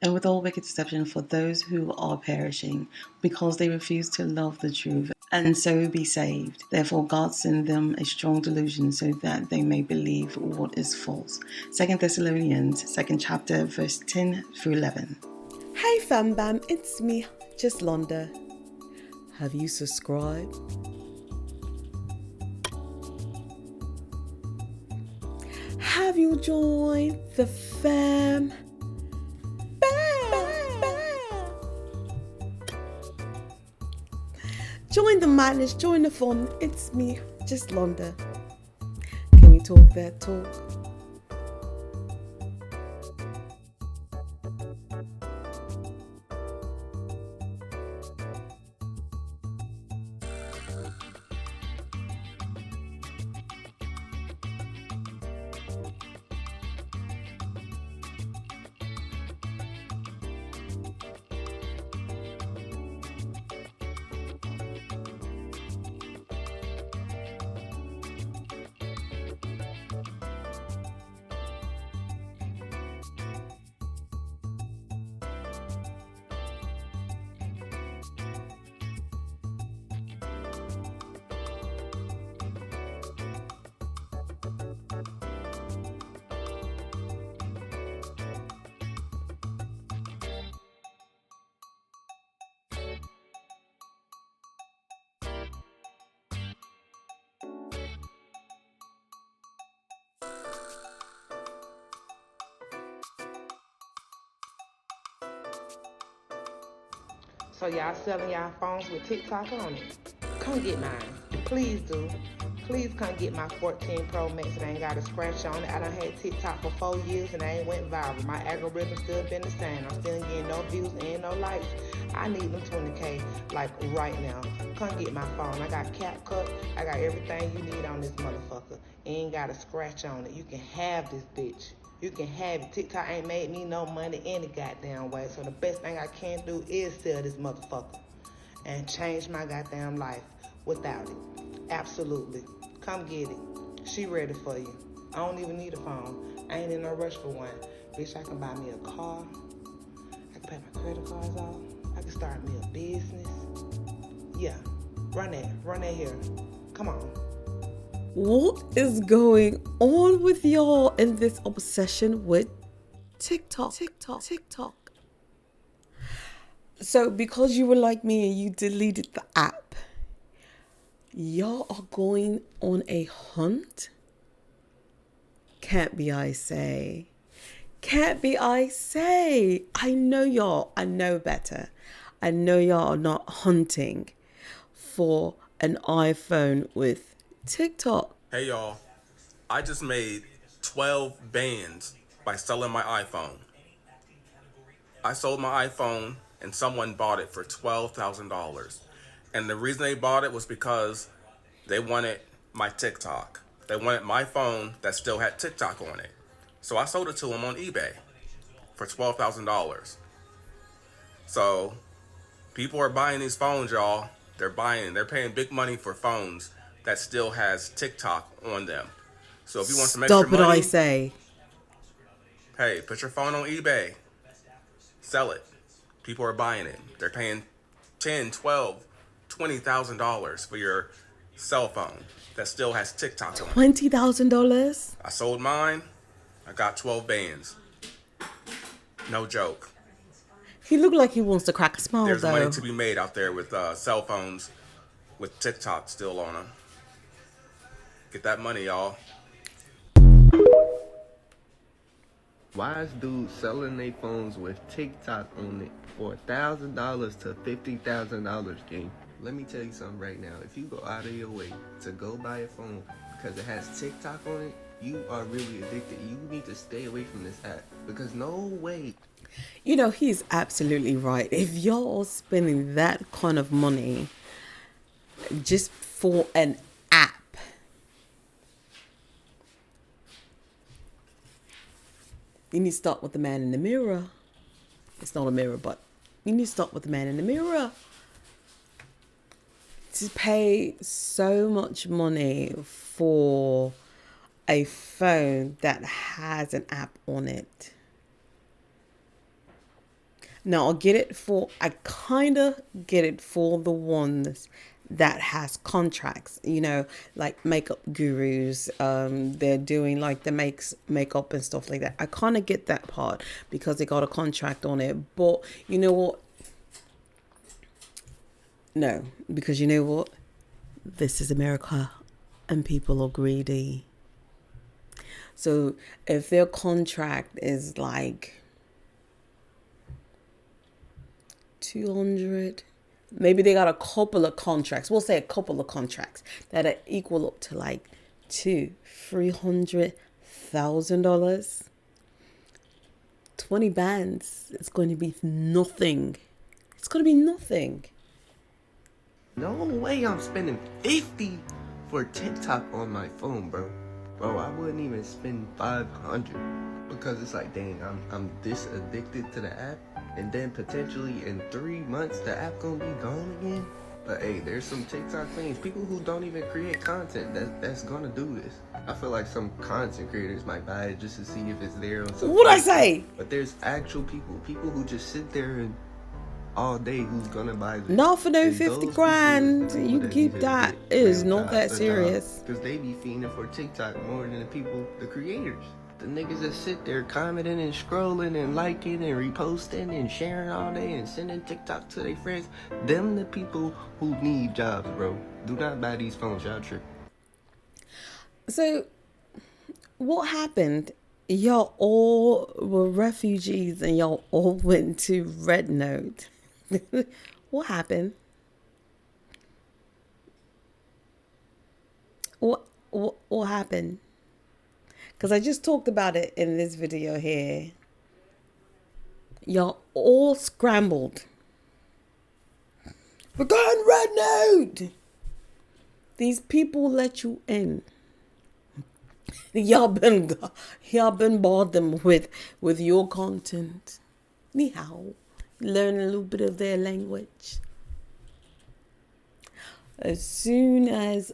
and with all wicked deception for those who are perishing, because they refuse to love the truth and so be saved. Therefore, God sent them a strong delusion so that they may believe what is false. 2 Thessalonians, 2nd chapter, verse 10 through 11. Hey fam bam, it's me, Juslonda. Have you subscribed? Have you joined the fam? Join the madness, join the fun. It's me, Juslonda. Can we talk that talk? So y'all selling y'all phones with TikTok on it? Come get mine. Please do. Please come get my 14 Pro Max and I ain't got a scratch on it. I done had TikTok for 4 years and I ain't went viral. My algorithm still been the same. I'm still getting no views and no likes. I need them 20K like right now. Come get my phone. I got CapCut. I got everything you need on this motherfucker. Ain't got a scratch on it. You can have this bitch. You can have it. TikTok ain't made me no money any goddamn way. So the best thing I can do is sell this motherfucker and change my goddamn life without it. Absolutely. Come get it. She ready for you. I don't even need a phone. I ain't in no rush for one. Bitch, I can buy me a car. I can pay my credit cards off. I can start me a business. Yeah. Run that here. Come on. What is going on with y'all in this obsession with TikTok? So because you were like me and you deleted the app, y'all are going on a hunt? Can't be I say. I know y'all. I know better. I know y'all are not hunting for an iPhone with TikTok. Hey y'all, I just made 12 bands by selling my iPhone. I sold my iPhone and someone bought it for $12,000. And the reason they bought it was because they wanted my TikTok. They wanted my phone that still had TikTok on it. So I sold it to them on eBay for $12,000. So people are buying these phones, y'all. They're paying big money for phones that still has TikTok on them. So if you want some extra Stop it, I money, say. hey, put your phone on eBay. Sell it. People are buying it. They're paying 10, 12, $20,000 for your cell phone that still has TikTok on it. $20,000? I sold mine. I got 12 bands. No joke. He looked like he wants to crack a smile, There's though. money to be made out there with cell phones with TikTok still on them. Get that money, y'all. Why is dudes selling their phones with TikTok on it for $1,000 to $50,000 game? Let me tell you something right now. If you go out of your way to go buy a phone because it has TikTok on it, you are really addicted. You need to stay away from this app because no way. You know, he's absolutely right. If you're spending that kind of money just for an app, you need to start with the man in the mirror. It's not a mirror, but you need to start with the man in the mirror. To pay so much money for a phone that has an app on it. Now I kind of get it for the ones that has contracts, like makeup gurus. They're doing like the makeup and stuff like that. I kind of get that part because they got a contract on it. But you know what? No, because you know what? This is America and people are greedy. So if their contract is like 200, maybe they got a couple of contracts. We'll say a couple of contracts that are equal up to like $300,000. 20 bands. It's going to be nothing. It's going to be nothing. No way I'm spending 50 for TikTok on my phone, bro. Bro, I wouldn't even spend 500 because it's like, dang, I'm this addicted to the app, and then potentially in 3 months the app gonna be gone again. But hey, there's some TikTok things, people who don't even create content that's gonna do this. I feel like some content creators might buy it just to see if it's there on something. What'd I say? But there's actual people who just sit there and all day who's gonna buy this. Not for no And 50 those grand. people You that keep need to that. get It is real not that jobs, serious. because they be fiending for TikTok more than the creators. The niggas that sit there commenting and scrolling and liking and reposting and sharing all day and sending TikTok to their friends. Them the people who need jobs, bro. Do not buy these phones, y'all tripping. So, what happened? Y'all all were refugees and y'all all went to Red Note. What happened? What happened? Because I just talked about it in this video here. Y'all all scrambled. We're going Red Note. These people let you in. Y'all been bombarding them with your content. Ni hao. Learn a little bit of their language. As soon as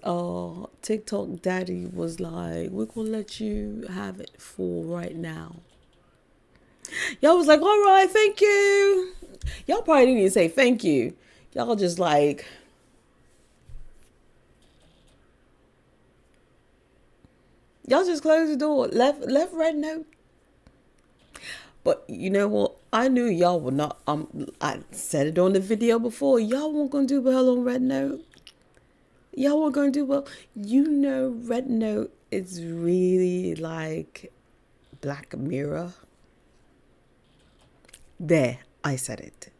TikTok daddy was like, we're gonna let you have it for right now, y'all was like, all right, thank you. Y'all probably didn't even say thank you. Y'all just like, y'all just closed the door, left Red Note. But you know what? I knew y'all were not. I said it on the video before. Y'all weren't gonna do well on Red Note. Y'all weren't gonna do well. Red Note is really like Black Mirror. There, I said it.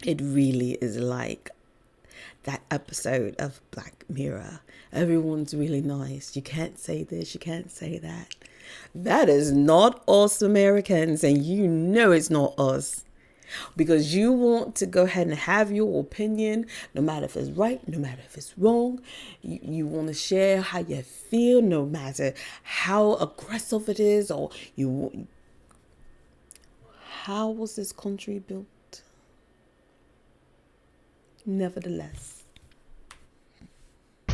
It really is like that episode of Black Mirror. Everyone's really nice. You can't say this, you can't say that. That is not us Americans, and you know it's not us. Because you want to go ahead and have your opinion, no matter if it's right, no matter if it's wrong. You want to share how you feel, no matter how aggressive it is, or how was this country built? Nevertheless.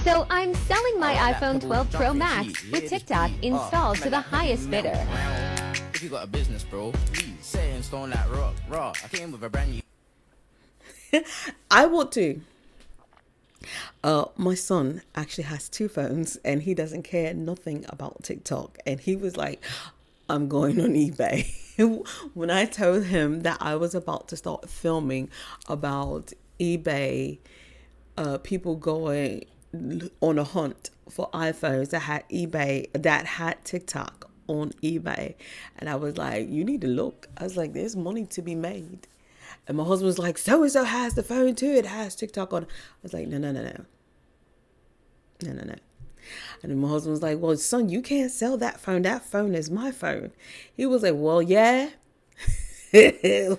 So I'm selling my iPhone 12 Pro Max with TikTok installed to the highest bidder. If you got a business, bro, please say and stone that raw. I came with a brand new. I want to. My son actually has 2 phones and he doesn't care nothing about TikTok. And he was like, I'm going on eBay. When I told him that I was about to start filming about eBay, people going on a hunt for iPhones that had TikTok on eBay. And I was like, you need to look. I was like, there's money to be made. And my husband was like, so-and-so has the phone too. It has TikTok on. I was like, no. And then my husband was like, well, son, you can't sell that phone. That phone is my phone. He was like, well, yeah.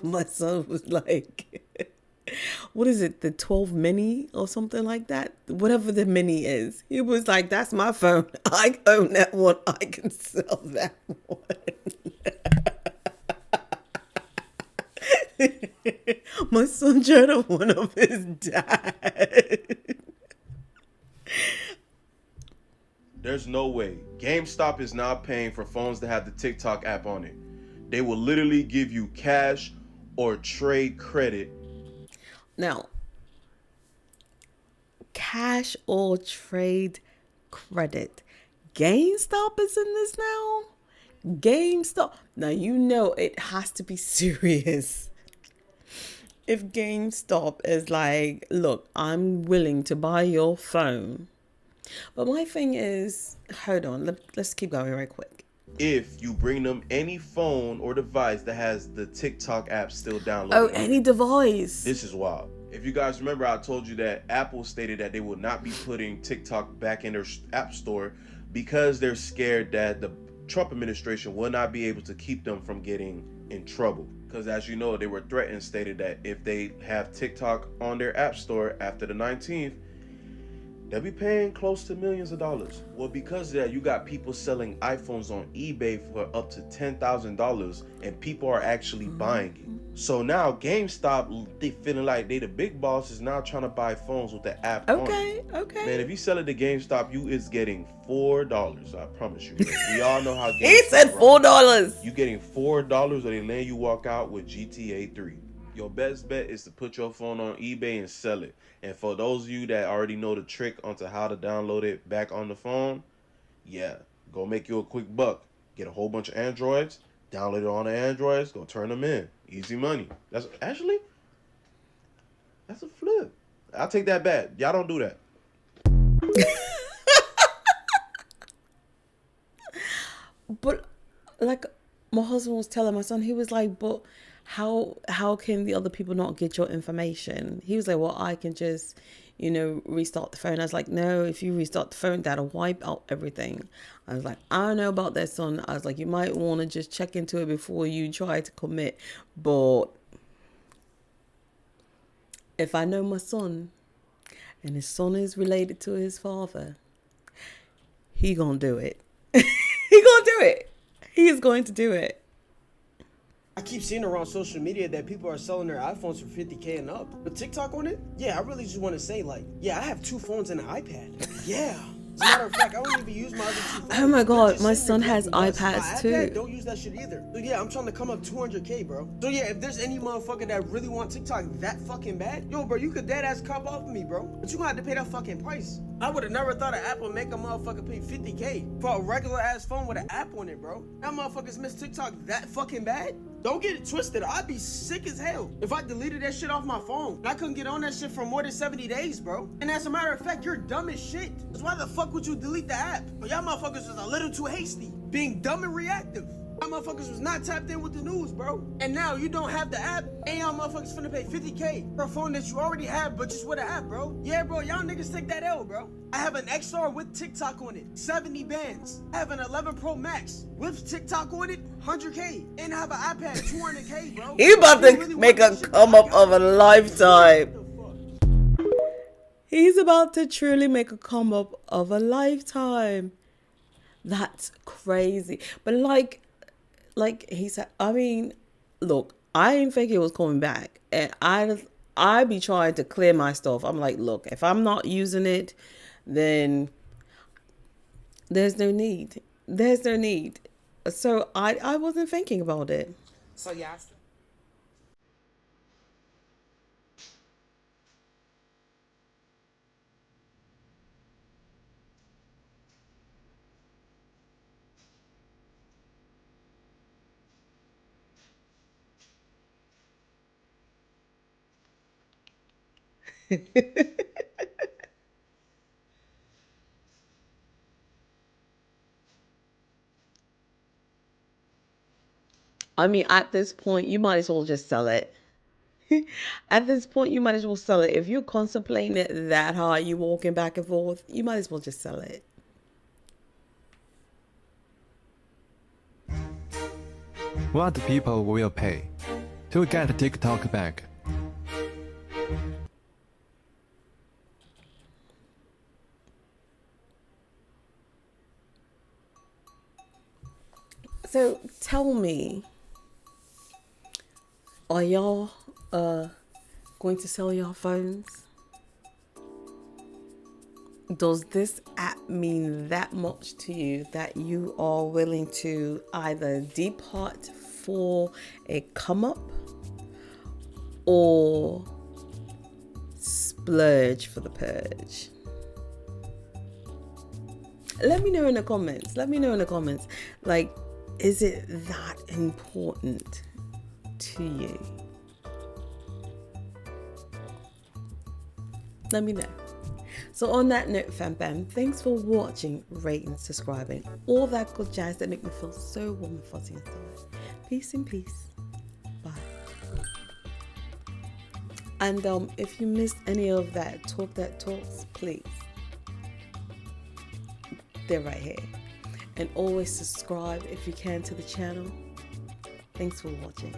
My son was like, what is it? The 12 mini or something like that? Whatever the mini is. He was like, that's my phone. I own that one. I can sell that one. My son tried to one of his dad. There's no way. GameStop is not paying for phones that have the TikTok app on it. They will literally give you cash or trade credit. Now, cash or trade credit. GameStop is in this now? GameStop. Now, you know it has to be serious. If GameStop is like, look, I'm willing to buy your phone. But my thing is, hold on, let's keep going right quick. If you bring them any phone or device that has the TikTok app still downloaded. Oh, any device. This is wild. If you guys remember, I told you that Apple stated that they will not be putting TikTok back in their app store because they're scared that the Trump administration will not be able to keep them from getting in trouble. Because as you know, they were threatened, stated that if they have TikTok on their app store after the 19th, they'll be paying close to millions of dollars. Well, because of that, you got people selling iPhones on eBay for up to $10,000, and people are actually buying it. So now GameStop, they feeling like they the big boss, is now trying to buy phones with the app on it. Okay. Man, if you sell it to GameStop, you is getting $4. I promise you. We all know how GameStop He said $4. You getting $4, or they let you walk out with GTA 3. Your best bet is to put your phone on eBay and sell it. And for those of you that already know the trick onto how to download it back on the phone, yeah, go make you a quick buck. Get a whole bunch of Androids, download it on the Androids, go turn them in. Easy money. That's a flip. I'll take that back. Y'all don't do that. But like my husband was telling my son, he was like, but how can the other people not get your information? He was like, well, I can just, restart the phone. I was like, no, if you restart the phone, that'll wipe out everything. I was like, I don't know about that, son. I was like, you might want to just check into it before you try to commit. But if I know my son, and his son is related to his father, he gonna do it. He gonna do it. He is going to do it. I keep seeing around social media that people are selling their iPhones for $50K and up. But TikTok on it? Yeah, I really just want to say, I have 2 phones and an iPad. Yeah. As a matter of fact, I don't even use my other 2 phones. Oh my god, my son has iPads too. iPad, don't use that shit either. So yeah, I'm trying to come up 200K, bro. So yeah, if there's any motherfucker that really want TikTok that fucking bad, yo, bro, you could dead ass cop off of me, bro. But you gonna have to pay that fucking price. I would have never thought an Apple make a motherfucker pay $50K for a regular ass phone with an app on it, bro. That motherfuckers miss TikTok that fucking bad? Don't get it twisted. I'd be sick as hell if I deleted that shit off my phone. I couldn't get on that shit for more than 70 days, bro. And as a matter of fact, you're dumb as shit. Cause why the fuck would you delete the app? But y'all motherfuckers was a little too hasty, being dumb and reactive. Y'all motherfuckers was not tapped in with the news, bro. And now you don't have the app, and y'all motherfuckers finna pay $50K for a phone that you already have, but just with an app, bro. Yeah, bro, y'all niggas take that L, bro. I have an XR with TikTok on it, 70 bands. I have an 11 Pro Max with TikTok on it, 100K. And I have an iPad, 200K, bro. He about to make a come up of a lifetime. He's about to truly make a come up of a lifetime. That's crazy. But like he said, I mean, look, I didn't think it was coming back. And I be trying to clear my stuff. I'm like, look, if I'm not using it, then there's no need. There's no need. So I wasn't thinking about it. So y'all. I mean, at this point, you might as well just sell it. At this point, you might as well sell it. If you're contemplating it that hard, you walking back and forth, you might as well just sell it. What people will pay to get TikTok back? So tell me, are y'all going to sell your phones? Does this app mean that much to you that you are willing to either depart for a come up, or splurge for the purge? Let me know in the comments. Like, is it that important to you? Let me know. So on that note, fam bam, thanks for watching, rating, subscribing, all that good jazz that make me feel so warm and fuzzy inside. Peace and peace. Bye. And if you missed any of that talks, please, they're right here. And always subscribe if you can to the channel. Thanks for watching.